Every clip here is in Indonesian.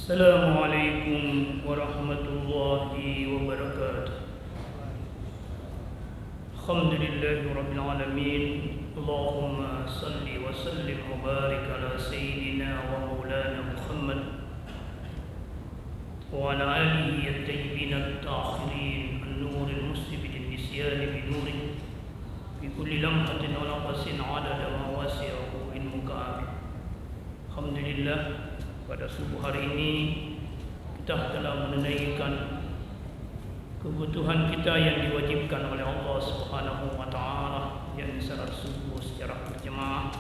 Assalamualaikum warahmatullahi wabarakatuh. Alhamdulillahirabbil alamin. Allahumma salli wa sallim wa barik ala sayyidina wa maulana Muhammad wa ala alihi at-tayyibin at-tahirin an-nur al-muslim bin-nisyan bi-nuri fi kulli lamhatin wa naqsin adada ma wasi'ahu ilmuka. Alhamdulillah, pada subuh hari ini kita telah menunaikan kebutuhan kita yang diwajibkan oleh Allah Subhanahu wa taala, yakni salat subuh secara berjamaah,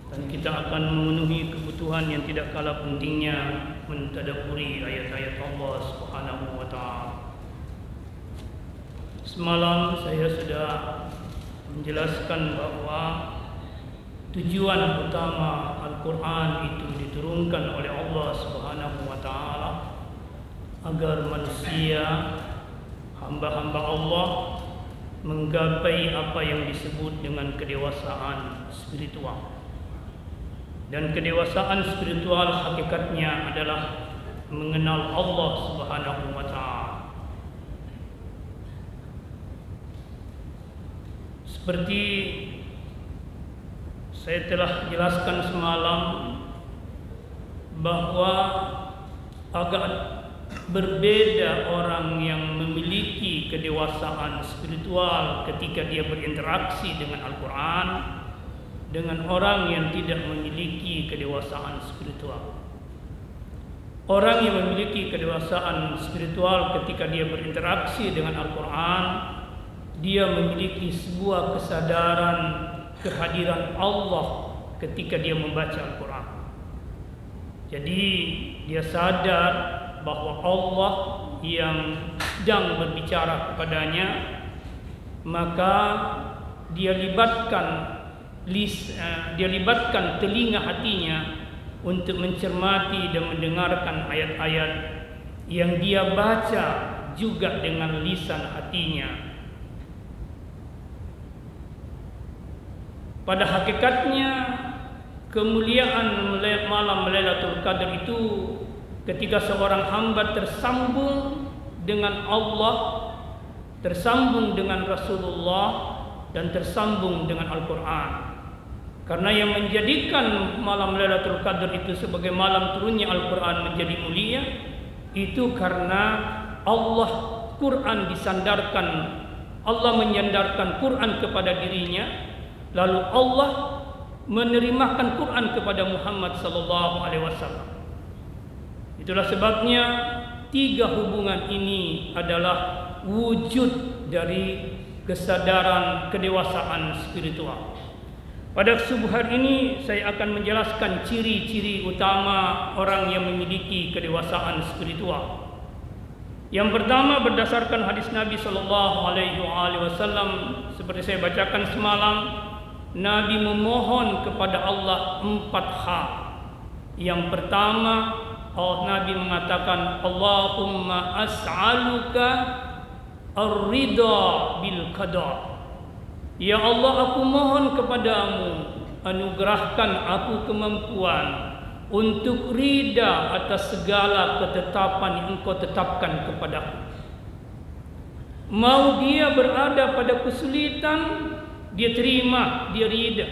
dan kita akan memenuhi kebutuhan yang tidak kalah pentingnya mentadabburi ayat-ayat Allah Subhanahu wa taala. Semalam saya sudah menjelaskan bahwa tujuan utama Al-Quran itu diturunkan oleh Allah Subhanahu wa taala agar manusia, hamba-hamba Allah, menggapai apa yang disebut dengan kedewasaan spiritual. Dan kedewasaan spiritual hakikatnya adalah mengenal Allah Subhanahu wa taala. Seperti saya telah jelaskan semalam bahwa agak berbeda orang yang memiliki kedewasaan spiritual ketika dia berinteraksi dengan Al-Quran dengan orang yang tidak memiliki kedewasaan spiritual. Orang yang memiliki kedewasaan spiritual ketika dia berinteraksi dengan Al-Quran, dia memiliki sebuah kesadaran kehadiran Allah ketika dia membaca Al-Quran. Jadi dia sadar bahwa Allah yang sedang berbicara kepadanya, maka dia libatkan telinga hatinya untuk mencermati dan mendengarkan ayat-ayat yang dia baca juga dengan lisan hatinya. Pada hakikatnya kemuliaan malam Lailatul Qadar itu ketika seorang hamba tersambung dengan Allah, tersambung dengan Rasulullah, dan tersambung dengan Al-Quran. Karena yang menjadikan malam Lailatul Qadar itu sebagai malam turunnya Al-Quran menjadi mulia, itu karena Quran disandarkan, Allah menyandarkan Quran kepada dirinya. Lalu Allah menerimakan Quran kepada Muhammad sallallahu alaihi wasallam. Itulah sebabnya tiga hubungan ini adalah wujud dari kesadaran kedewasaan spiritual. Pada subuh hari ini saya akan menjelaskan ciri-ciri utama orang yang memiliki kedewasaan spiritual. Yang pertama, berdasarkan hadis Nabi sallallahu alaihi wasallam seperti saya bacakan semalam, Nabi memohon kepada Allah 4 hal. Yang pertama, Nabi mengatakan, Allahumma as'aluka ar-ridha bil qada. Ya Allah, aku mohon kepadamu, anugerahkan aku kemampuan untuk ridha atas segala ketetapan yang Engkau tetapkan kepadaku. Mau dia berada pada kesulitan, dia terima, dia ridha.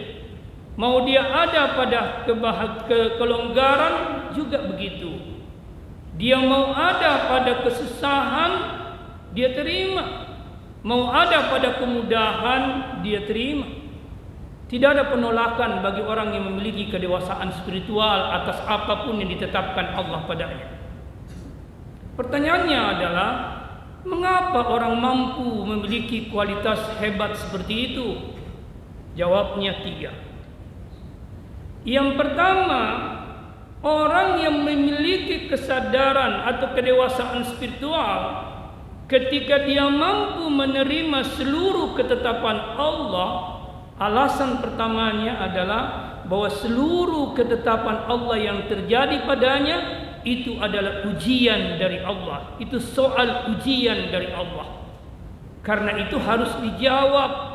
Mau dia ada pada kelonggaran, juga begitu. Dia mau ada pada kesusahan, dia terima. Mau ada pada kemudahan, dia terima. Tidak ada penolakan bagi orang yang memiliki kedewasaan spiritual atas apapun yang ditetapkan Allah padanya. Pertanyaannya adalah, mengapa orang mampu memiliki kualitas hebat seperti itu? Jawabnya 3. Yang pertama, orang yang memiliki kesadaran atau kedewasaan spiritual ketika dia mampu menerima seluruh ketetapan Allah, alasan pertamanya adalah bahwa seluruh ketetapan Allah yang terjadi padanya itu adalah ujian dari Allah. Itu soal ujian dari Allah. Karena itu harus dijawab.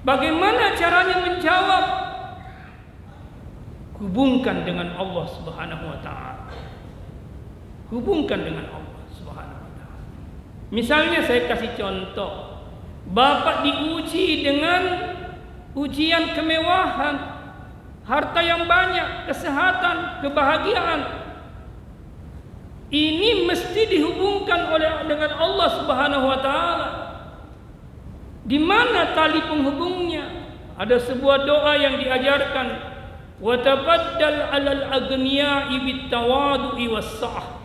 Bagaimana caranya menjawab? hubungkan dengan Allah Subhanahu wa taala. Hubungkan dengan Allah Subhanahu wa taala. Misalnya saya kasih contoh, bapak diuji dengan ujian kemewahan, harta yang banyak, kesehatan, kebahagiaan. Ini mesti dihubungkan dengan Allah Subhanahu wa taala. Di mana tali penghubungnya? Ada sebuah doa yang diajarkan, wa tabaddal 'alal aghniya'i bitawadu'i was-sa'ah.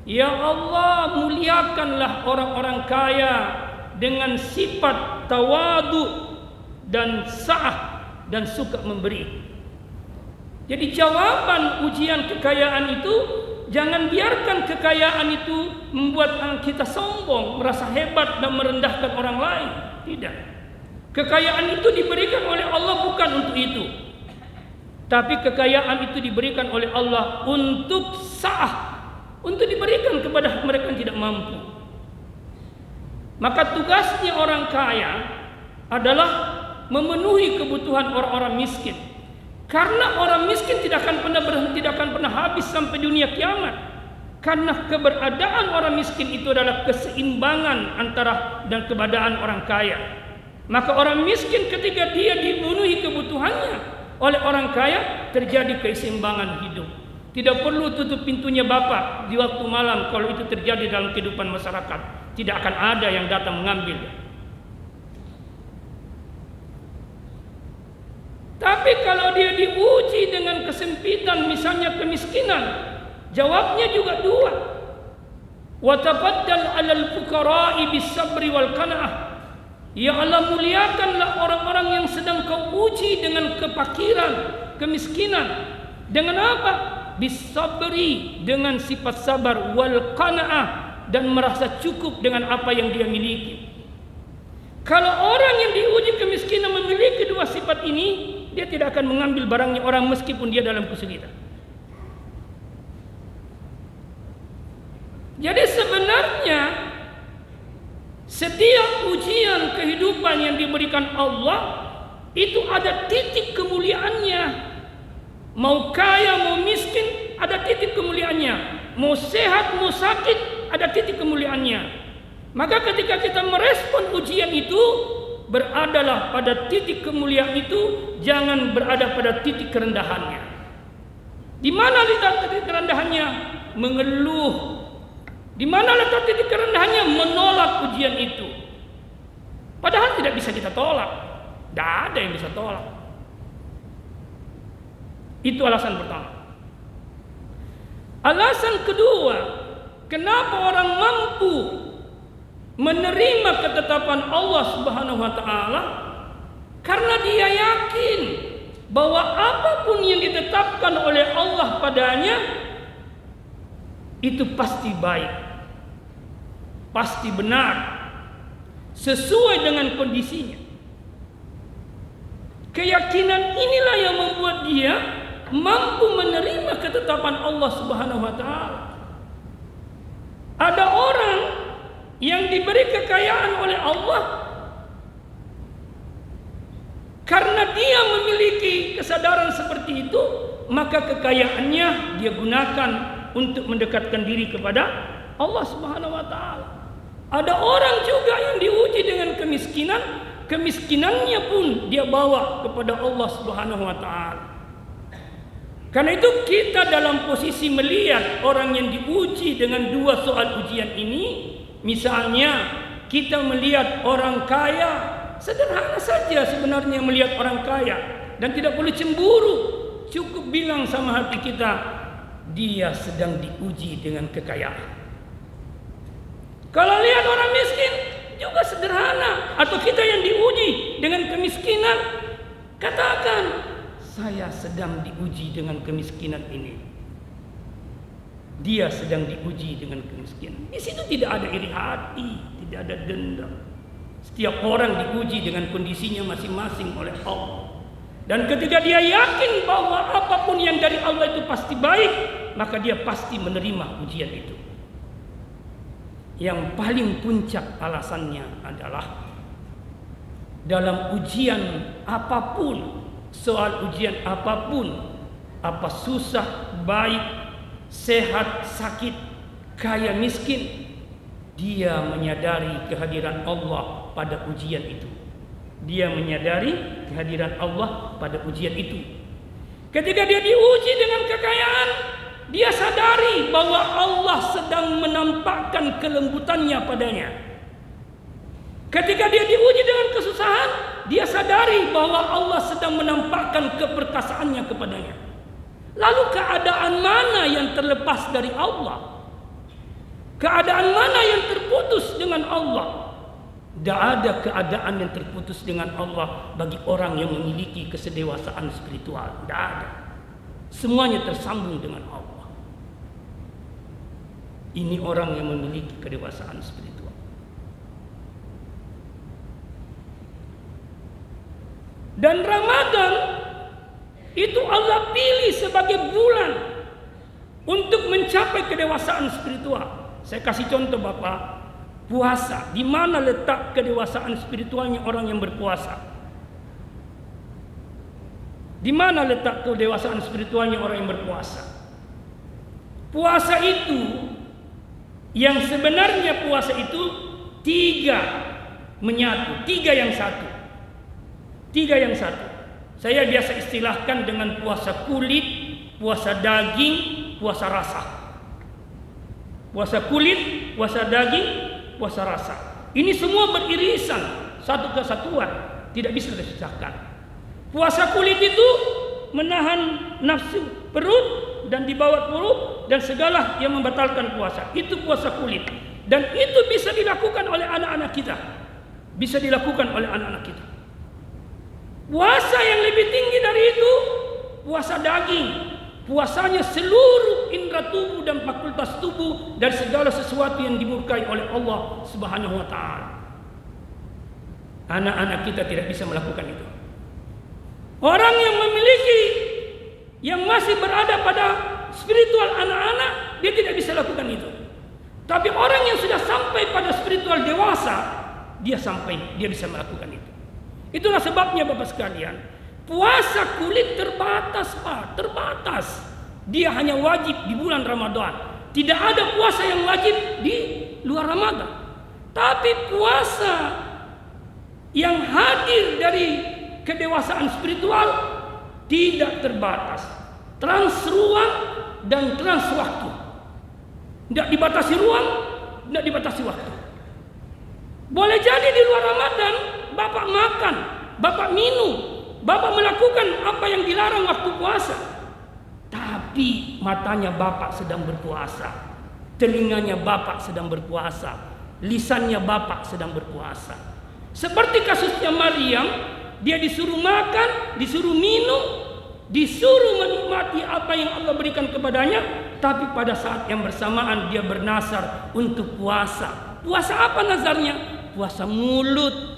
Ya Allah, muliakanlah orang-orang kaya dengan sifat tawadu dan sa'ah dan suka memberi. Jadi jawaban ujian kekayaan itu, jangan biarkan kekayaan itu membuat kita sombong, merasa hebat dan merendahkan orang lain. Tidak. Kekayaan itu diberikan oleh Allah bukan untuk itu. Tapi kekayaan itu diberikan oleh Allah untuk sa'ah, untuk diberikan kepada mereka yang tidak mampu. Maka tugasnya orang kaya adalah memenuhi kebutuhan orang-orang miskin. Karena orang miskin tidak akan pernah berhenti, tidak akan pernah habis sampai dunia kiamat. Karena keberadaan orang miskin itu adalah keseimbangan antara dan keberadaan orang kaya. Maka orang miskin ketika dia dipenuhi kebutuhannya oleh orang kaya, terjadi keseimbangan hidup. Tidak perlu tutup pintunya bapak di waktu malam kalau itu terjadi dalam kehidupan masyarakat. Tidak akan ada yang datang mengambil. Tapi kalau dia diuji dengan kesempitan, misalnya kemiskinan, jawabnya juga dua. Wa tabaddal 'alal fuqara'i bis-sabri wal qanaah. Ya Allah, muliakanlah orang-orang yang sedang kau uji dengan kefakiran, kemiskinan. Dengan apa? Bis-sabri, dengan sifat sabar, wal qanaah, dan merasa cukup dengan apa yang dia miliki. Kalau orang yang diuji kemiskinan memiliki dua sifat ini, dia tidak akan mengambil barangnya orang meskipun dia dalam kesulitan. Jadi sebenarnya setiap ujian kehidupan yang diberikan Allah itu ada titik kemuliaannya. Mau kaya, mau miskin, ada titik kemuliaannya. Mau sehat, mau sakit, ada titik kemuliaannya. Maka ketika kita merespon ujian itu, beradalah pada titik kemuliaan itu, jangan berada pada titik kerendahannya. Di mana letak titik kerendahannya? Mengeluh. Di mana letak titik kerendahannya? Menolak ujian itu. Padahal tidak bisa kita tolak. Tidak ada yang bisa tolak. Itu alasan pertama. Alasan kedua, kenapa orang mampu menerima ketetapan Allah Subhanahu wa taala? Karena dia yakin bahwa apapun yang ditetapkan oleh Allah padanya itu pasti baik, pasti benar, sesuai dengan kondisinya. Keyakinan inilah yang membuat dia mampu menerima ketetapan Allah Subhanahu wa taala. Ada orang yang diberi kekayaan oleh Allah karena dia memiliki kesadaran seperti itu, maka kekayaannya dia gunakan untuk mendekatkan diri kepada Allah Subhanahu wa taala. Ada orang juga yang diuji dengan kemiskinan, kemiskinannya pun dia bawa kepada Allah Subhanahu wa taala. Karena itu kita dalam posisi melihat orang yang diuji dengan dua soal ujian ini. Misalnya kita melihat orang kaya, sederhana saja sebenarnya melihat orang kaya, dan tidak perlu cemburu. Cukup bilang sama hati kita, dia sedang diuji dengan kekayaan. Kalau lihat orang miskin juga sederhana, atau kita yang diuji dengan kemiskinan, katakan, saya sedang diuji dengan kemiskinan ini. Dia sedang diuji dengan kemiskinan. Di situ tidak ada iri hati, tidak ada dendam. Setiap orang diuji dengan kondisinya masing-masing oleh Allah. Dan ketika dia yakin bahwa apapun yang dari Allah itu pasti baik, maka dia pasti menerima ujian itu. Yang paling puncak alasannya adalah dalam ujian apapun, soal ujian apapun, apa susah, baik, sehat, sakit, kaya, miskin, dia menyadari kehadiran Allah pada ujian itu. Dia menyadari kehadiran Allah pada ujian itu. Ketika dia diuji dengan kekayaan, dia sadari bahwa Allah sedang menampakkan kelembutannya padanya. Ketika dia diuji dengan kesusahan, dia sadari bahwa Allah sedang menampakkan keperkasaannya kepadanya. Lalu keadaan mana yang terlepas dari Allah? Keadaan mana yang terputus dengan Allah? Tidak ada keadaan yang terputus dengan Allah bagi orang yang memiliki kesedewasaan spiritual. Tidak ada. Semuanya tersambung dengan Allah. Ini orang yang memiliki kedewasaan spiritual. Dan Ramadan itu Allah pilih sebagai bulan untuk mencapai kedewasaan spiritual. Saya kasih contoh Bapak, puasa. Di mana letak kedewasaan spiritualnya orang yang berpuasa? Di mana letak kedewasaan spiritualnya orang yang berpuasa? Puasa itu, yang sebenarnya puasa itu 3 menyatu, 3 yang satu. 3 yang satu. Saya biasa istilahkan dengan puasa kulit, puasa daging, puasa rasa. Puasa kulit, puasa daging, puasa rasa. Ini semua beririsan, satu kesatuan, tidak bisa dipisahkan. Puasa kulit itu menahan nafsu perut dan dibawa perut dan segala yang membatalkan puasa. Itu puasa kulit. Dan itu bisa dilakukan oleh anak-anak kita. Bisa dilakukan oleh anak-anak kita. Puasa yang lebih tinggi dari itu, puasa daging. Puasanya seluruh indera tubuh dan fakultas tubuh dari segala sesuatu yang dimurkai oleh Allah Subhanahu wa taala. Anak-anak kita tidak bisa melakukan itu. Orang yang memiliki, yang masih berada pada spiritual anak-anak, dia tidak bisa lakukan itu. Tapi orang yang sudah sampai pada spiritual dewasa, dia bisa melakukan itu. Itulah sebabnya Bapak sekalian, puasa kulit terbatas Pak, terbatas. Dia hanya wajib di bulan Ramadan. Tidak ada puasa yang wajib di luar Ramadan. Tapi puasa yang hadir dari kedewasaan spiritual tidak terbatas. Trans ruang dan trans waktu. Tidak dibatasi ruang, tidak dibatasi waktu. Boleh jadi di luar Ramadan Bapak makan, Bapak minum, Bapak melakukan apa yang dilarang waktu puasa. Tapi matanya Bapak sedang berpuasa, telinganya Bapak sedang berpuasa, lisannya Bapak sedang berpuasa. Seperti kasusnya Maryam, dia disuruh makan, disuruh minum, disuruh menikmati apa yang Allah berikan kepadanya, tapi pada saat yang bersamaan dia bernazar untuk puasa. Puasa apa nazarnya? Puasa mulut.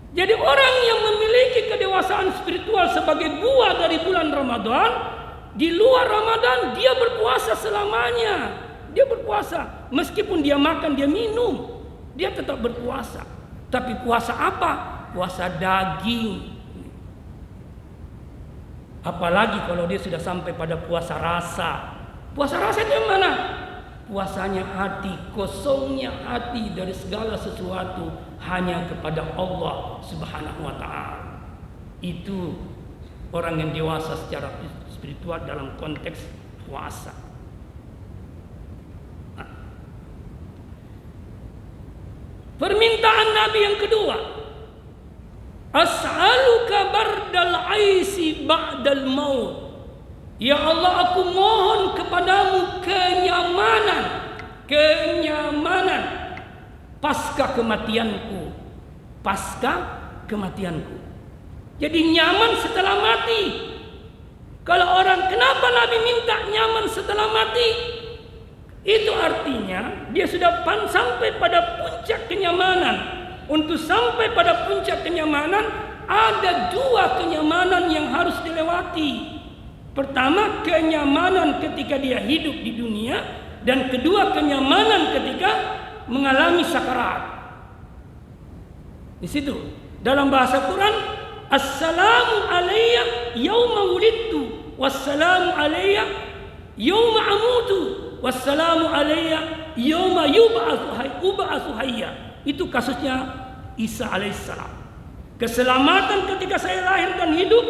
Jadi orang yang memiliki kedewasaan spiritual sebagai buah dari bulan Ramadan, di luar Ramadan dia berpuasa selamanya. Dia berpuasa meskipun dia makan, dia minum, dia tetap berpuasa. Tapi puasa apa? Puasa daging. Apalagi kalau dia sudah sampai pada puasa rasa. Puasa rasa itu yang mana? Puasanya hati, kosongnya hati dari segala sesuatu hanya kepada Allah Subhanahu wa taala. Itu orang yang dewasa secara spiritual dalam konteks puasa. Permintaan Nabi yang kedua, as'aluka bardal aisi ba'dal maut. Ya Allah, aku mohon kepadamu kenyamanan pasca kematianku. Jadi nyaman setelah mati. Kalau orang, kenapa Nabi minta nyaman setelah mati? Itu artinya dia sudah sampai pada puncak kenyamanan. Untuk sampai pada puncak kenyamanan, ada 2 kenyamanan yang harus dilewati. Pertama, kenyamanan ketika dia hidup di dunia, dan kedua, kenyamanan ketika mengalami sakarat. Di situ dalam bahasa Quran Assalamu alayya yauma wulidtu, wassalamu alayya yauma amutu, wassalamu alayya yauma yub'atsu hayya. Itu kasusnya Isa alaihissalam. Keselamatan ketika saya lahir dan hidup,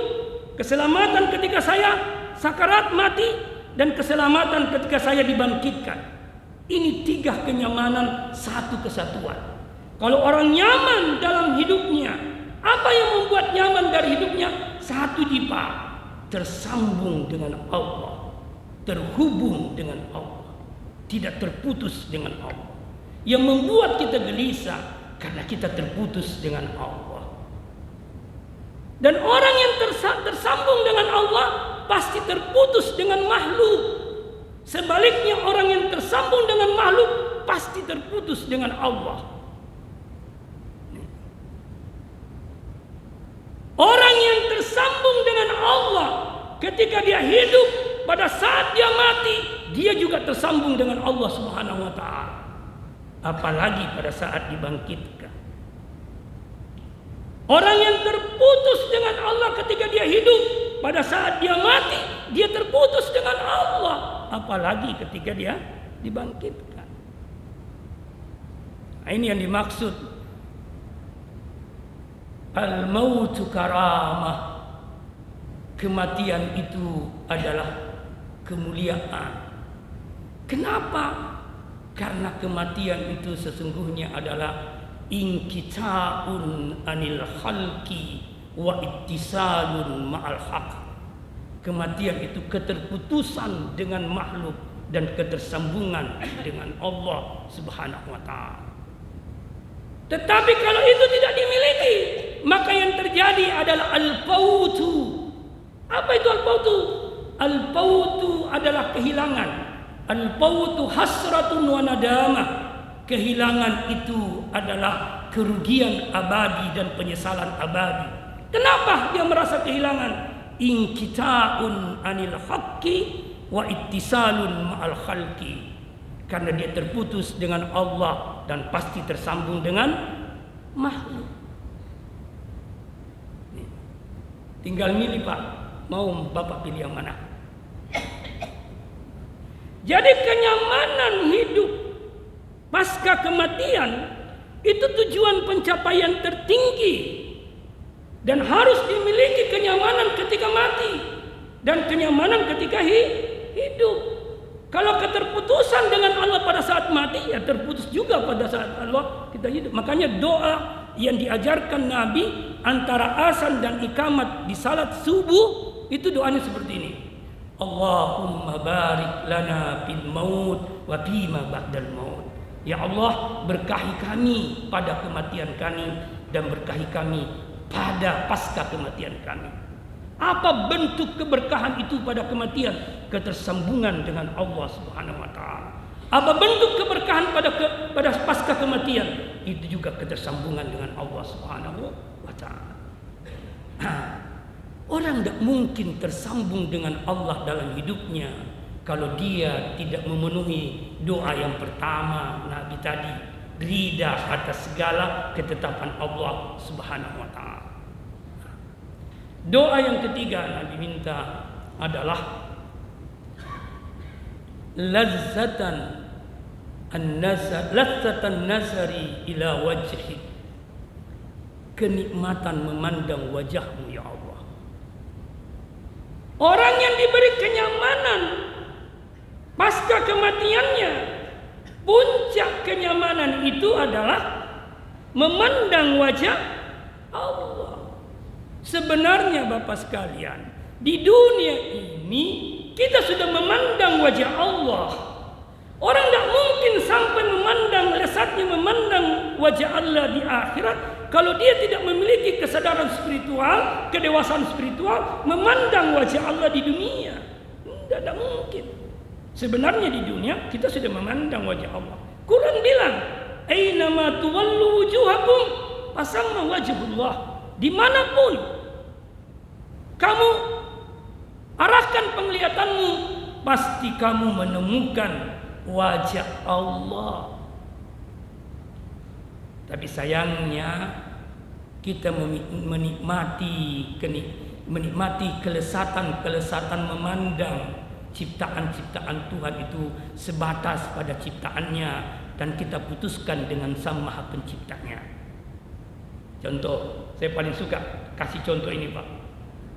keselamatan ketika saya sakarat mati, dan keselamatan ketika saya dibangkitkan. Ini 3 kenyamanan, satu kesatuan. Kalau orang nyaman dalam hidupnya, apa yang membuat nyaman dari hidupnya? Satu jiwa, tersambung dengan Allah, terhubung dengan Allah, tidak terputus dengan Allah. Yang membuat kita gelisah karena kita terputus dengan Allah. Dan orang yang tersambung dengan Allah pasti terputus dengan makhluk. Sebaliknya orang yang tersambung dengan makhluk pasti terputus dengan Allah. Orang yang tersambung dengan Allah ketika dia hidup, pada saat dia mati, dia juga tersambung dengan Allah Subhanahu wa taala. Apalagi pada saat dibangkitkan. Orang yang terputus dengan Allah ketika dia hidup, pada saat dia mati, dia terputus dengan Allah. Apalagi ketika dia dibangkitkan. Nah, ini yang dimaksud al-mautu karamah. Kematian itu adalah kemuliaan. Kenapa? Karena kematian itu sesungguhnya adalah inqita'un anil khalqi wa ittisalun ma'al haq. Kematian itu keterputusan dengan makhluk dan ketersambungan dengan Allah Subhanahu wa taala. Tetapi kalau itu tidak dimiliki, maka yang terjadi adalah al-fautu. Apa itu al-fautu? Al-fautu adalah kehilangan. Al-fautu hasratun wa nadamah. Kehilangan itu adalah kerugian abadi dan penyesalan abadi. Kenapa dia merasa kehilangan? Inqita'un anil haqqi wa ittisalun ma'al khalqi. Karena dia terputus dengan Allah dan pasti tersambung dengan makhluk. Tinggal milih Pak, mau Bapak pilih yang mana? Jadi kenyamanan hidup pasca kematian itu tujuan pencapaian tertinggi. Dan harus dimiliki kenyamanan ketika mati dan kenyamanan ketika hidup. Kalau keterputusan dengan Allah pada saat mati, ya terputus juga pada saat Allah kita hidup. Makanya doa yang diajarkan Nabi antara azan dan iqamat di salat subuh, itu doanya seperti ini. Allahumma barik lana fil maut wa fima ba'dal maut. Ya Allah, berkahi kami pada kematian kami dan berkahi kami pada pasca kematian kami. Apa bentuk keberkahan itu pada kematian? Ketersambungan dengan Allah Subhanahu wa taala. Apa bentuk keberkahan pada pasca kematian? Itu juga ketersambungan dengan Allah Subhanahu wa taala. Orang tidak mungkin tersambung dengan Allah dalam hidupnya kalau dia tidak memenuhi doa yang pertama Nabi tadi, ridha atas segala ketetapan Allah Subhanahu wa taala. Doa yang ketiga Nabi minta adalah lazzatan nazari ila wajhi. Kenikmatan memandang wajahmu ya Allah. Orang yang diberi kenyamanan pasca kematiannya, puncak kenyamanan itu adalah memandang wajah Allah. Sebenarnya Bapak sekalian, di dunia ini kita sudah memandang wajah Allah. Orang tidak mungkin sampai memandang lesatnya memandang wajah Allah di akhirat kalau dia tidak memiliki kesadaran spiritual, kedewasaan spiritual, memandang wajah Allah di dunia. Tidak mungkin. Sebenarnya di dunia kita sudah memandang wajah Allah. Quran bilang, "Aina ma tuwallu wujuhakum fasamma wajhullah." Dimanapun kamu arahkan penglihatanmu, pasti kamu menemukan wajah Allah. Tapi sayangnya kita menikmati kelesatan memandang ciptaan-ciptaan Tuhan itu sebatas pada ciptaannya, dan kita putuskan dengan Sang Maha Penciptanya. Contoh, saya paling suka kasih contoh ini, Pak.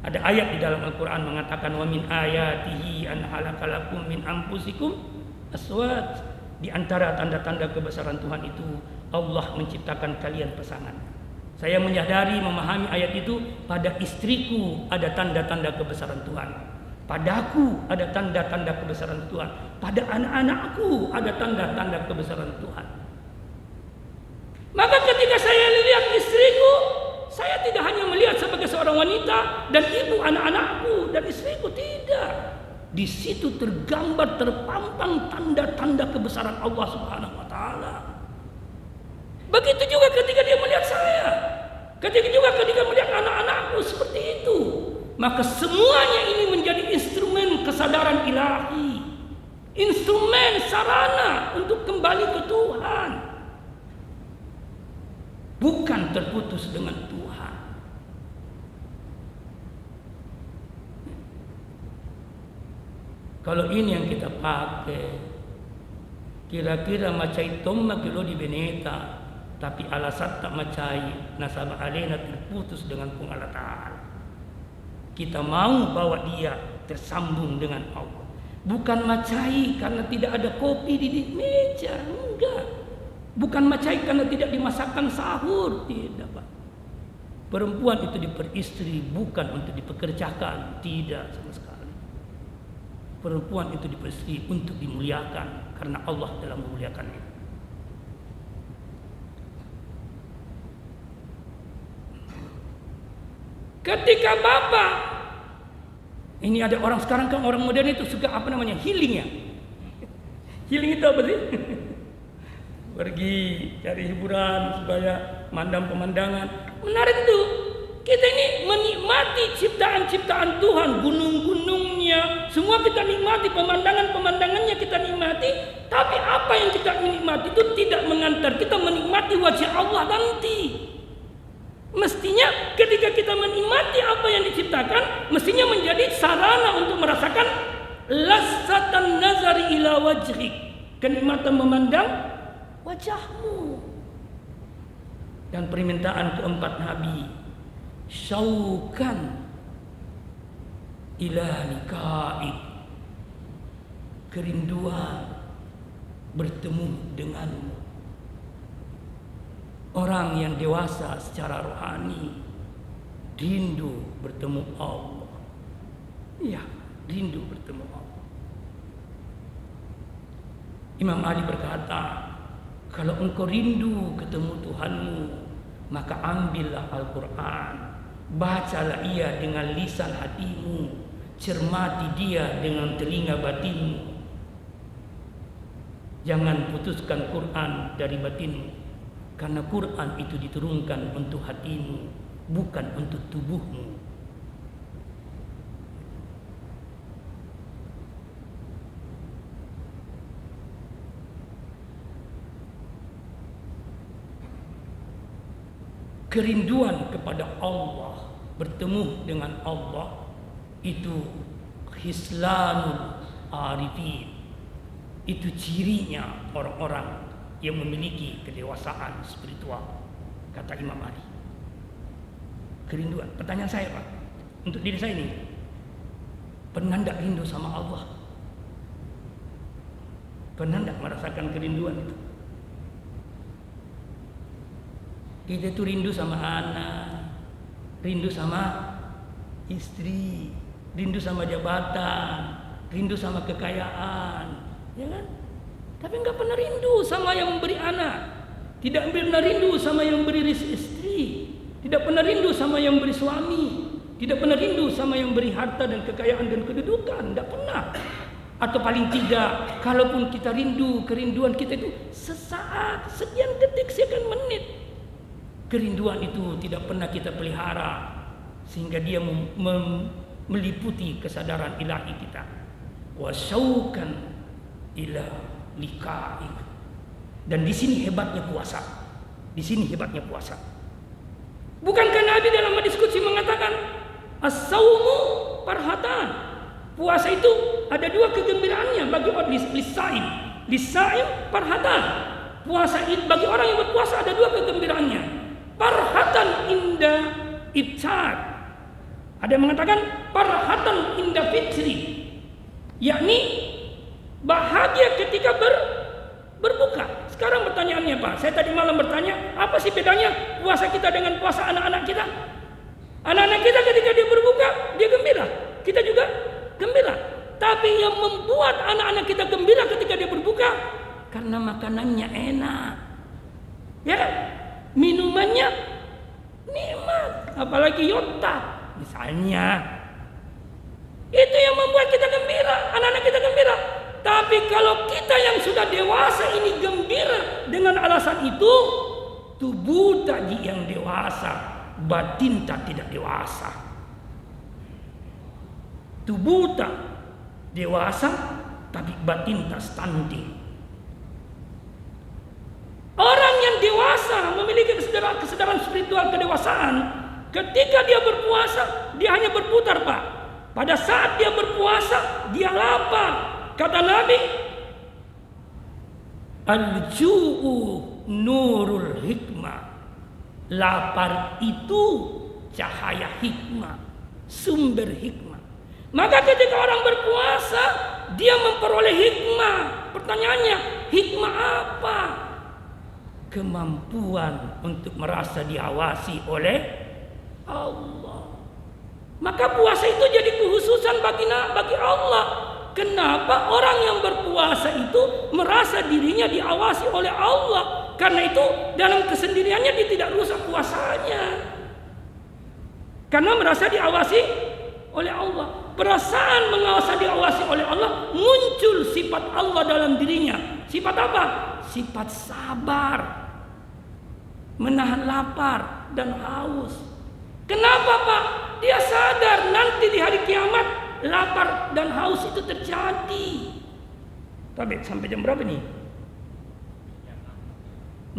Ada ayat di dalam Al-Quran mengatakan, wa min ayatihi an halakalakum min anfusikum aswat. Di antara tanda-tanda kebesaran Tuhan itu Allah menciptakan kalian pasangan. Saya menyadari, memahami ayat itu, pada istriku ada tanda-tanda kebesaran Tuhan, padaku ada tanda-tanda kebesaran Tuhan, pada anak-anakku ada tanda-tanda kebesaran Tuhan. Maka ketika saya lihat istriku, saya tidak hanya melihat sebagai seorang wanita dan ibu anak-anakku dan istriku, tidak. Di situ tergambar, terpampang tanda-tanda kebesaran Allah Subhanahu wa taala. Begitu juga ketika dia melihat saya, ketika melihat anak-anakku seperti itu. Maka semuanya ini menjadi instrumen kesadaran ilahi, instrumen sarana untuk kembali ke Tuhan, bukan terputus dengan Tuhan. Kalau ini yang kita pakai, kira-kira macai tomma kilo di beneta, tapi alasan tak macai nasabah alena terputus dengan Allah Ta'ala. Kita mau bawa dia tersambung dengan Allah. Bukan macai karena tidak ada kopi di meja, enggak. Bukan macai karena tidak dimasakkan sahur, tidak, Pak. Perempuan itu diperistri bukan untuk dipekerjakan, tidak sama sekali. Perempuan itu diperistri untuk dimuliakan karena Allah telah memuliakannya. Ketika Bapak, ini ada orang sekarang kan, orang modern itu suka healing ya. Healing itu apa sih? Pergi cari hiburan supaya memandang pemandangan. Menarik itu. Kita ini menikmati ciptaan-ciptaan Tuhan, gunung-gunungnya, semua kita nikmati, pemandangan-pemandangannya kita nikmati. Tapi apa yang kita nikmati itu tidak mengantar kita menikmati wajah Allah nanti. Mestinya ketika kita menikmati apa yang diciptakan, mestinya menjadi sarana untuk merasakan lazzatan nazari ila wajhik, kenikmatan memandang wajahmu. Dan permintaan keempat Nabi, syaukan ila liqa'ik, kerinduan bertemu denganmu. Orang yang dewasa secara rohani rindu bertemu Allah. Iya, rindu bertemu Allah. Imam Ali berkata, kalau engkau rindu ketemu Tuhanmu, maka ambillah Al-Quran, bacalah ia dengan lisan hatimu, cermati dia dengan telinga batinmu. Jangan putuskan Quran dari batinmu, karena Quran itu diturunkan untuk hatimu, bukan untuk tubuhmu. Kerinduan kepada Allah, bertemu dengan Allah, itu hislanul arifin. Itu cirinya orang-orang yang memiliki kedewasaan spiritual, kata Imam Ali. Kerinduan. Pertanyaan saya, Pak, untuk diri saya ini, pernah tidak rindu sama Allah? Pernah tidak merasakan kerinduan itu? Kita itu rindu sama anak, rindu sama istri, rindu sama jabatan, rindu sama kekayaan, ya kan? Tapi nggak pernah rindu sama yang memberi anak, tidak pernah rindu sama yang memberi istri, tidak pernah rindu sama yang memberi suami, tidak pernah rindu sama yang memberi harta dan kekayaan dan kedudukan, tidak pernah. Atau paling tidak, kalaupun kita rindu, kerinduan kita itu sesaat, sekian detik, sekian menit. Kerinduan itu tidak pernah kita pelihara sehingga dia meliputi kesadaran ilahi kita. Wasyaukan ila liqa'ik. Dan di sini hebatnya puasa. Di sini hebatnya puasa. Bukankah Nabi dalam diskusi mengatakan as-saumu farhatan, puasa itu ada dua kegembiraannya bagi orang lisaim farhatan. Puasa itu bagi orang yang berpuasa ada dua kegembiraannya. Farhatan inda iftar, ada yang mengatakan farhatan inda fitri, yakni bahagia ketika berbuka. Sekarang pertanyaannya Pak, saya tadi malam bertanya, apa sih bedanya puasa kita dengan puasa anak-anak kita? Anak-anak kita ketika dia berbuka, dia gembira. Kita juga gembira. Tapi yang membuat anak-anak kita gembira ketika dia berbuka, karena makanannya enak. Ya kan? Minumannya nikmat. Apalagi yota misalnya. Itu yang membuat kita gembira, anak-anak kita gembira. Tapi kalau kita yang sudah dewasa ini gembira dengan alasan itu, tubuh tadi yang dewasa, batin tak tidak dewasa. Tubuh tak dewasa, tapi batin tak stunting. Orang yang dewasa memiliki kesadaran spiritual kedewasaan. Ketika dia berpuasa, dia hanya berputar Pak. Pada saat dia berpuasa, dia lapar. Kata Nabi, al-ju'u nurul hikmah. Lapar itu cahaya hikmah, sumber hikmah. Maka ketika orang berpuasa, dia memperoleh hikmah. Pertanyaannya, hikmah apa? Kemampuan untuk merasa diawasi oleh Allah. Maka puasa itu jadi kekhususan bagi Allah. Kenapa orang yang berpuasa itu merasa dirinya diawasi oleh Allah? Karena itu dalam kesendiriannya dia tidak rusak puasanya. Karena merasa diawasi oleh Allah. Perasaan mengawasi diawasi oleh Allah, muncul sifat Allah dalam dirinya. Sifat apa? Sifat sabar, menahan lapar dan haus. Kenapa Pak? Dia sadar nanti di hari kiamat lapar dan haus itu terjadi. Tapi sampai jam berapa nih?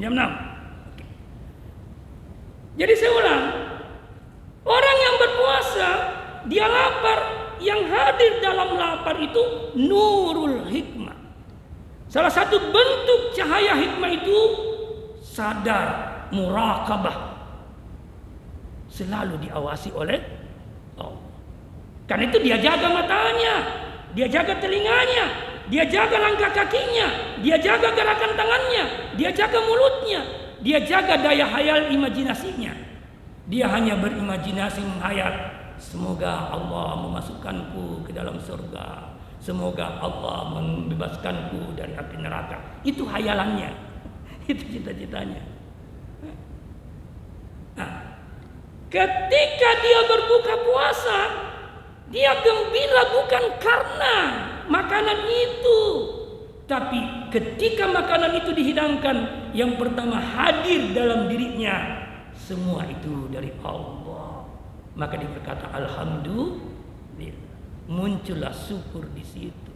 Jam 6. Oke. Jadi saya ulang, orang yang berpuasa dia lapar, yang hadir dalam lapar itu nurul hikmah. Salah satu bentuk cahaya hikmah itu sadar, muraqabah, selalu diawasi oleh Allah. Karena itu dia jaga matanya, dia jaga telinganya, dia jaga langkah kakinya, dia jaga gerakan tangannya, dia jaga mulutnya, dia jaga daya hayal imajinasinya. Dia hanya berimajinasi menghayal, semoga Allah memasukkanku ke dalam surga, semoga Allah membebaskanku dari api neraka. Itu hayalannya, itu cita-citanya. Nah, ketika dia berbuka puasa, dia gembira bukan karena makanan itu, tapi ketika makanan itu dihidangkan, yang pertama hadir dalam dirinya, semua itu dari Allah. Maka dia berkata alhamdulillah, muncullah syukur di situ.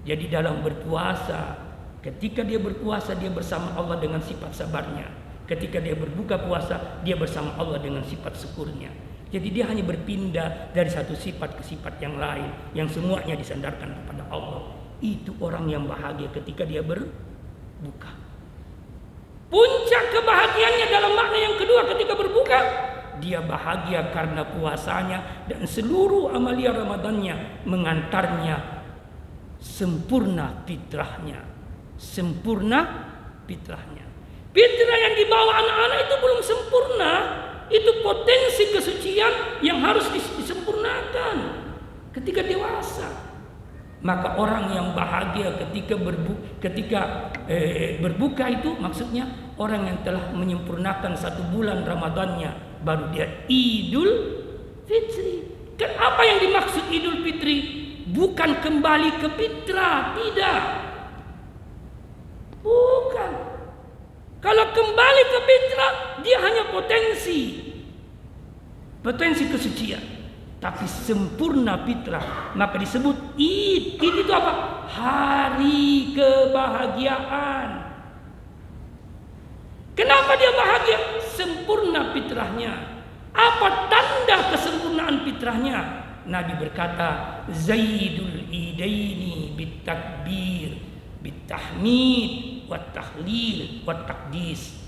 Jadi dalam berpuasa, ketika dia berpuasa dia bersama Allah dengan sifat sabarnya. Ketika dia berbuka puasa, dia bersama Allah dengan sifat syukurnya. Jadi dia hanya berpindah dari satu sifat ke sifat yang lain, yang semuanya disandarkan kepada Allah. Itu orang yang bahagia ketika dia berbuka. Puncak kebahagiaannya dalam makna yang kedua ketika berbuka, dia bahagia karena puasanya dan seluruh amalia Ramadannya mengantarnya sempurna fitrahnya. Sempurna fitrahnya. Fitrah yang dibawa anak-anak itu belum sempurna. Itu potensi kesucian yang harus disempurnakan ketika dewasa. Maka orang yang bahagia ketika berbuka itu maksudnya orang yang telah menyempurnakan satu bulan Ramadannya, baru dia Idul Fitri. Kan apa yang dimaksud Idul Fitri? Bukan kembali ke fitrah, tidak. Bukan. Kalau kembali ke fitrah, dia hanya potensi kesucian. Tapi sempurna fitrah, maka disebut Id. Id itu apa? Hari kebahagiaan. Kenapa dia bahagia? sempurna fitrahnya. Apa tanda kesempurnaan fitrahnya? Nabi berkata, Zaidul idaini bitakbir, bitahmid, wat tahlil, wat takdis.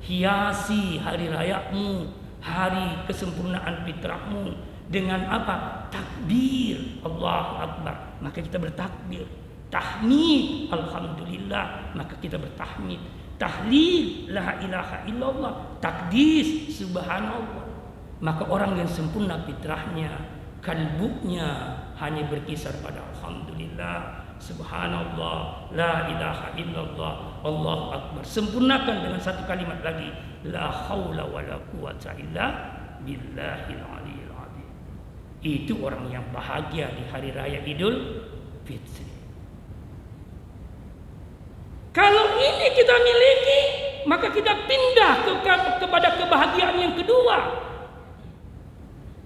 Hiasi hari rayamu, hari kesempurnaan fitrahmu dengan apa? Takbir, Allahu Akbar, maka kita bertakbir. Tahmid, alhamdulillah, maka kita bertahmid. Tahlil, la ilaha illallah. Takdis, subhanallah. Maka orang yang sempurna fitrahnya, kalbunya hanya berkisar pada alhamdulillah, subhanallah, la ilaha illallah, Allahu Akbar. Sempurnakan dengan satu kalimat lagi, la haula wala quwwata illa billahil aliyil azim. Itu orang yang bahagia di hari raya Idul Fitri. Kalau ini kita miliki, maka kita pindah kepada kebahagiaan yang kedua.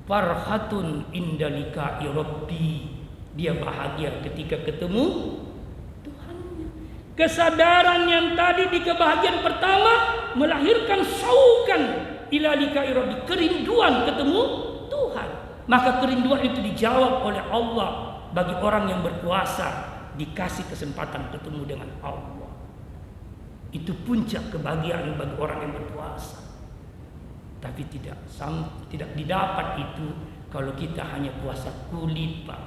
Farhatun indalika rabbi. Dia bahagia ketika ketemu Tuhannya. Kesadaran yang tadi di kebahagiaan pertama melahirkan syauqan ila liqa'i rabbi, kerinduan ketemu Tuhan. Maka kerinduan itu dijawab oleh Allah bagi orang yang berpuasa, dikasih kesempatan ketemu dengan Allah. Itu puncak kebahagiaan bagi orang yang berpuasa. Tapi tidak didapat itu kalau kita hanya puasa kulit, Pak.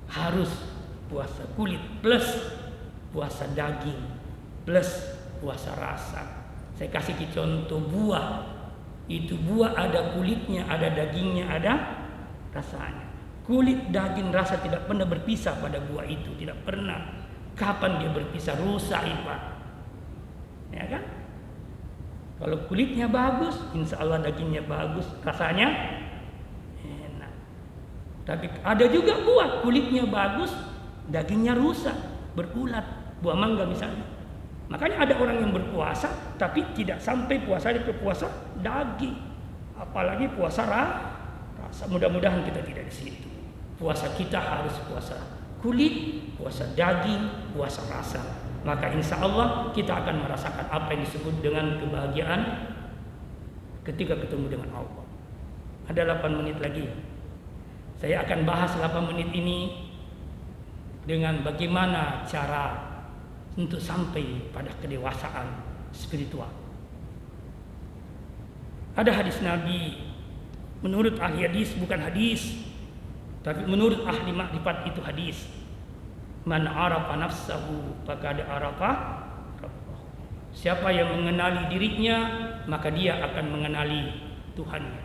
Harus puasa kulit plus puasa daging plus puasa rasa. Saya kasih contoh buah. Itu buah ada kulitnya, ada dagingnya, ada rasanya. Kulit, daging, rasa tidak pernah berpisah pada buah itu, tidak pernah. Kapan dia berpisah? Rusak, Pak. Ya kan? Kalau kulitnya bagus, insya Allah dagingnya bagus, rasanya enak. Tapi ada juga buah kulitnya bagus, dagingnya rusak, berulat. Buah mangga misalnya. Makanya ada orang yang berpuasa, tapi tidak sampai puasanya ke puasa daging, apalagi puasa rasa. Mudah-mudahan kita tidak di situ. Puasa kita harus puasa kulit, puasa daging, puasa rasa. Maka insya Allah kita akan merasakan apa yang disebut dengan kebahagiaan ketika ketemu dengan Allah. Ada 8 menit lagi. Saya akan bahas 8 menit ini dengan bagaimana cara untuk sampai pada kedewasaan spiritual. Ada hadis Nabi, menurut ahli hadis bukan hadis, tapi menurut ahli makrifat itu hadis. Man arafa nafsahu faqad arafa rabbahu. Siapa yang mengenali dirinya, maka dia akan mengenali Tuhannya.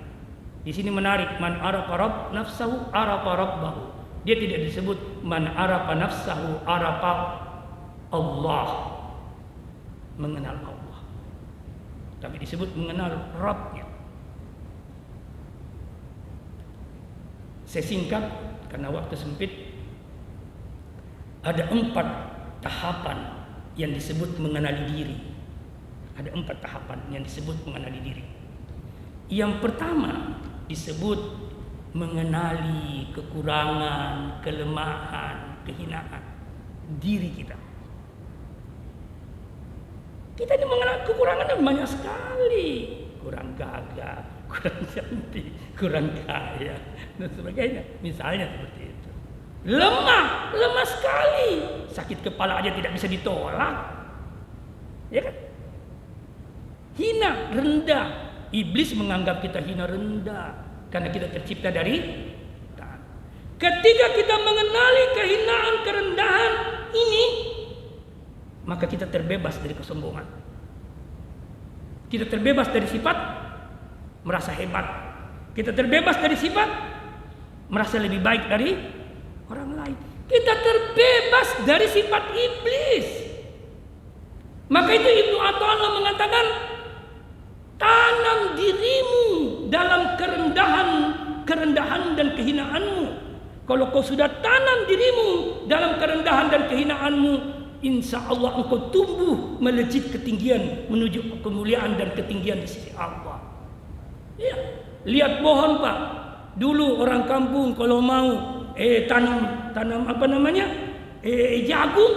Di sini menarik, man arafa nafsahu arafa rabbahu. Dia tidak disebut man arafa nafsahu arafa Allah, mengenal Allah. Tapi disebut mengenal Rabbnya. Saya singkat karena waktu sempit. Ada 4 tahapan yang disebut mengenali diri. Ada 4 tahapan yang disebut mengenali diri. Yang pertama disebut mengenali kekurangan, kelemahan, kehinaan diri kita. Kita ini mengenal kekurangan banyak sekali. Kurang gagah, kurang cantik, kurang kaya, dan sebagainya. Misalnya seperti itu. Lemah sekali. Sakit kepala aja tidak bisa ditolak. Ya kan? Hina, rendah. Iblis menganggap kita hina, rendah karena kita tercipta dari tanah. Ketika kita mengenali kehinaan, kerendahan ini, maka kita terbebas dari kesombongan. Kita terbebas dari sifat merasa hebat. Kita terbebas dari sifat merasa lebih baik dari orang lain. Kita terbebas dari sifat iblis. Maka itu Ibnu Athaillah mengatakan, tanam dirimu dalam kerendahan dan kehinaanmu. Kalau kau sudah tanam dirimu dalam kerendahan dan kehinaanmu, insya Allah engkau tumbuh melejit ketinggian menuju kemuliaan dan ketinggian di sisi Allah. Ya, lihat pohon, Pak. Dulu orang kampung kalau mau tanam apa namanya jagung,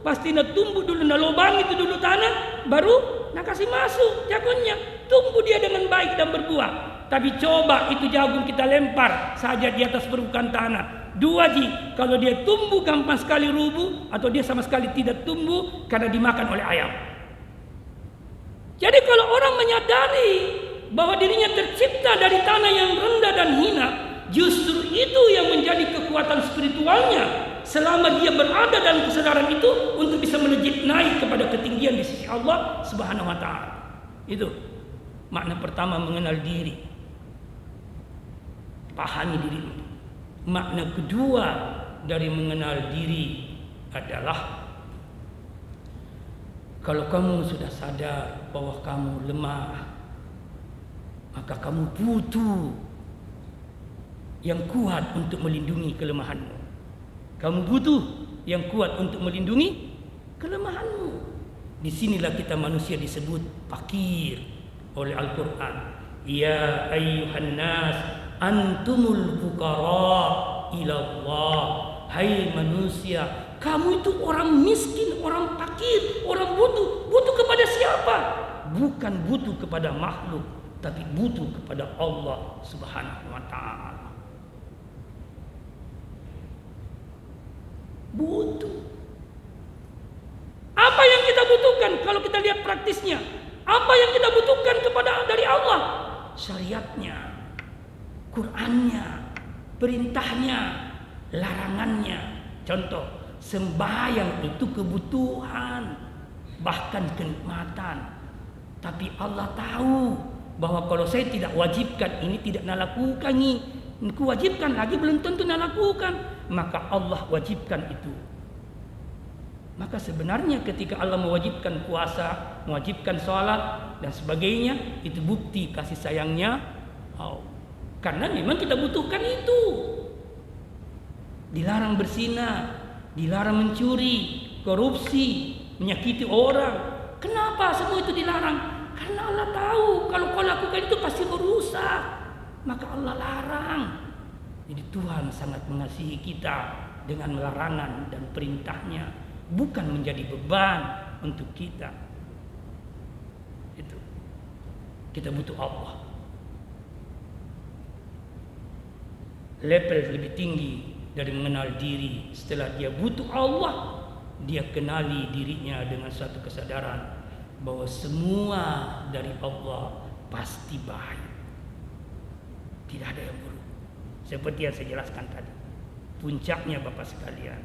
pasti nak tumbuh dulu, nak lubang itu dulu tanah, baru nah kasih masuk jagunnya, tumbuh dia dengan baik dan berbuah. Tapi coba itu jagung kita lempar saja di atas permukaan tanah. Dua ji, kalau dia tumbuh gampang sekali rubuh, atau dia sama sekali tidak tumbuh karena dimakan oleh ayam. Jadi kalau orang menyadari bahwa dirinya tercipta dari tanah yang rendah dan hina, justru itu yang menjadi kekuatan spiritualnya selama dia berada dalam kesadaran itu untuk bisa melejit naik kepada ketinggian di sisi Allah Subhanahu wa taala. Itu makna pertama, mengenal diri. Pahami dirimu. Makna kedua dari mengenal diri adalah kalau kamu sudah sadar bahwa kamu lemah, maka kamu butuh yang kuat untuk melindungi kelemahanmu. Kamu butuh yang kuat untuk melindungi kelemahanmu. Disinilah kita manusia disebut fakir oleh Al-Quran. Ya ayyuhan nas antumul fuqara ila Allah. Hai manusia, kamu itu orang miskin, orang fakir, orang butuh. Butuh kepada siapa? Bukan butuh kepada makhluk, tapi butuh kepada Allah Subhanahu wa taala. Butuh. Apa yang kita butuhkan kalau kita lihat praktisnya? Apa yang kita butuhkan dari Allah? Syariatnya, Qur'annya, perintahnya, larangannya. Contoh, sembahyang itu kebutuhan, bahkan kenikmatan. Tapi Allah tahu bahwa kalau saya tidak wajibkan ini, tidak nalakukan ini, ku wajibkan lagi belum tentu nalakukan. Maka Allah wajibkan itu. Maka sebenarnya ketika Allah mewajibkan puasa, mewajibkan sholat dan sebagainya, itu bukti kasih sayangnya Allah. Karena memang kita butuhkan itu. Dilarang berzina, dilarang mencuri, korupsi, menyakiti orang. Kenapa semua itu dilarang? Karena Allah tahu kalau kau lakukan itu pasti merusak. Maka Allah larang. Jadi Tuhan sangat mengasihi kita dengan larangan dan perintahnya, bukan menjadi beban untuk kita. Itu. Kita butuh Allah. Level lebih tinggi dari mengenal diri, setelah dia butuh Allah, dia kenali dirinya dengan satu kesadaran bahwa semua dari Allah pasti baik. Tidak ada yang buruk. Seperti yang saya jelaskan tadi. Puncaknya Bapak sekalian,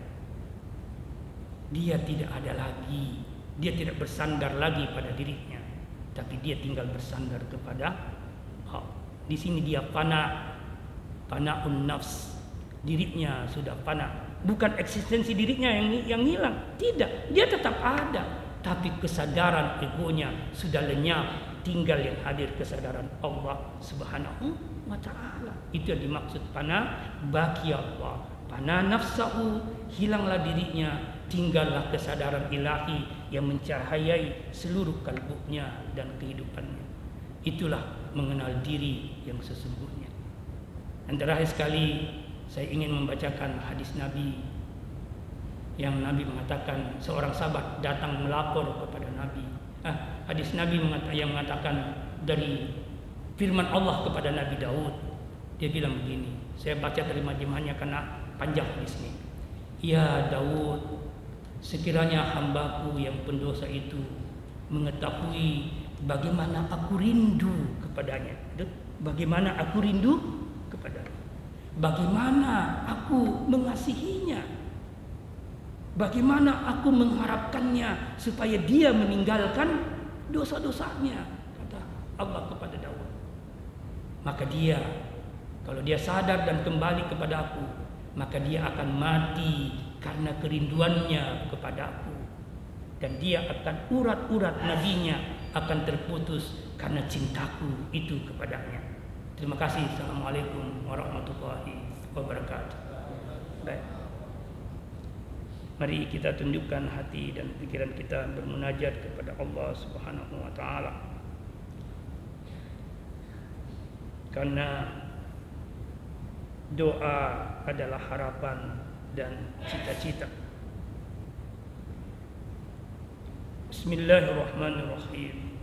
dia tidak ada lagi, dia tidak bersandar lagi pada dirinya, tapi dia tinggal bersandar kepada Allah. Di sini dia fanaun nafs, dirinya sudah fana. Bukan eksistensi dirinya yang hilang, tidak, dia tetap ada, tapi kesadaran egonya sudah lenyap. Tinggal yang hadir kesadaran Allah Subhanahu wa ta'ala. Itu yang dimaksud fana baki Allah. Fana nafsahu, hilanglah dirinya, tinggallah kesadaran ilahi yang mencahayai seluruh kalbunya dan kehidupannya. Itulah mengenal diri yang sesungguhnya. Dan terakhir sekali saya ingin membacakan hadis Nabi yang Nabi mengatakan, seorang sahabat datang melapor kepada Nabi. Hadis Nabi yang mengatakan dari firman Allah kepada Nabi Daud. Dia bilang begini, saya baca terjemahannya karena panjang di sini. Ya Daud, sekiranya hambaku yang pendosa itu mengetahui bagaimana aku rindu kepadanya. Bagaimana aku rindu kepadanya. Bagaimana aku mengasihinya. Bagaimana aku mengharapkannya supaya dia meninggalkan dosa-dosanya, kata Allah kepada Daud. Maka dia, kalau dia sadar dan kembali kepada aku, maka dia akan mati karena kerinduannya kepada aku. Dan dia akan urat-urat nadinya akan terputus karena cintaku itu kepadanya. Terima kasih. Assalamualaikum warahmatullahi wabarakatuh. Baik. Mari kita tundukkan hati dan pikiran kita bermunajat kepada Allah Subhanahu wa taala. Karena doa adalah harapan dan cita-cita. Bismillahirrahmanirrahim.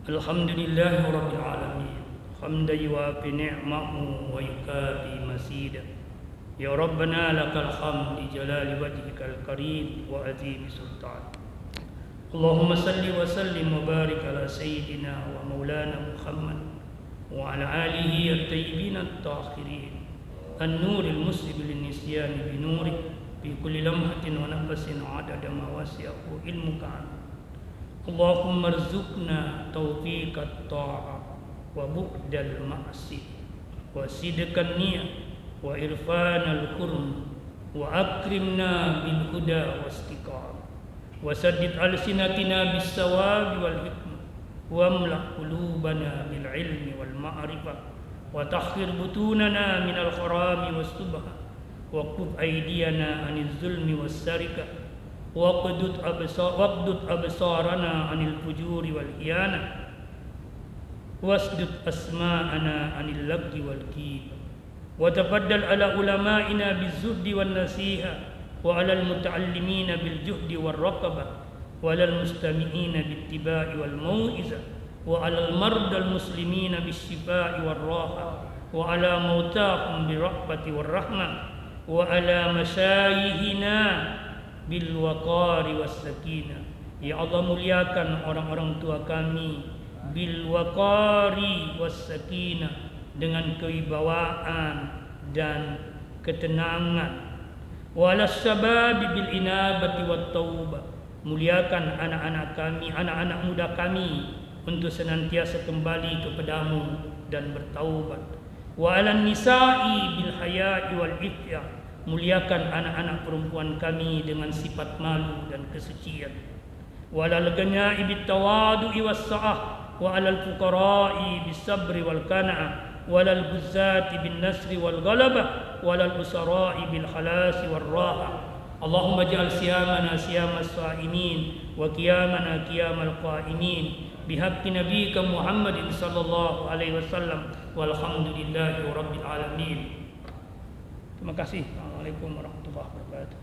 Alhamdulillahi Rabbil Alamin. Hamdan yuwafi ni'mahu wa yukafi masida. Ya Rabbana lakal hamd li jalali wajhikal karim wa azimi sultan. Allahumma salli wa sallim wa barik ala sayyidina wa maulana Muhammad wa ala alihi at-tayyibin at-tahirin. An-nur al-muslim lin-nisyan bi nuri fi kulli lamhatin wa nafasin adada ma wasi'ahu ilmuka. Allahumma arzuqna tawfiqat ta'ah wa bu'dal ma'asi wa sidqan niyah wa irfanal kurm wa akrimna bil huda wastiqam wa saddid alsinatina bis sawabi wal hikmah wa amla qulubana bil ilmi wal ma'rifah wa tahhir butunana minal kharami was subha wa qub aydiyana aniz zulmi was sarika wa qudud absarana anil fujuri wal hiyana wasdud asma'ana anil lagwi wal kid wa tafaddal ala ulama'ina bizuhdi wan nasiha wa ala al muta'allimina bil juhdi war raqabah wa ala al mustami'ina bittiba'i wal mau'izah wa ala al marda al muslimina bis shifa'i war raha wa ala mautahum bi rahmati war rahmah wa ala masyayihina bil waqari was sakinah. Ya Allah, muliakan orang-orang tua kami bil waqari was sakinah, dengan kewibawaan dan ketenangan. Walas sababi bil inabati wat taubah, muliakan anak-anak kami, anak-anak muda kami untuk senantiasa kembali kepadamu dan bertaubat. Wa alan nisa'i bil haya'i wal ifyah, muliakan anak-anak perempuan kami dengan sifat malu dan kesucian. Wa alal ghana'i bit tawadu'i was sa'ah wa alal fuqara'i bis sabri wal qana'ah walal guzzati bin nasri wal ghalabah walal usara'i bil khalasi war raha. Allahumma ja'al siyamana siyamas sa'imin wa qiyamana qiyamal qa'imin bihaqqi nabiyyika Muhammadin sallallahu alaihi wasallam walhamdulillahi rabbil alamin. Terima kasih. Assalamualaikum warahmatullahi wabarakatuh.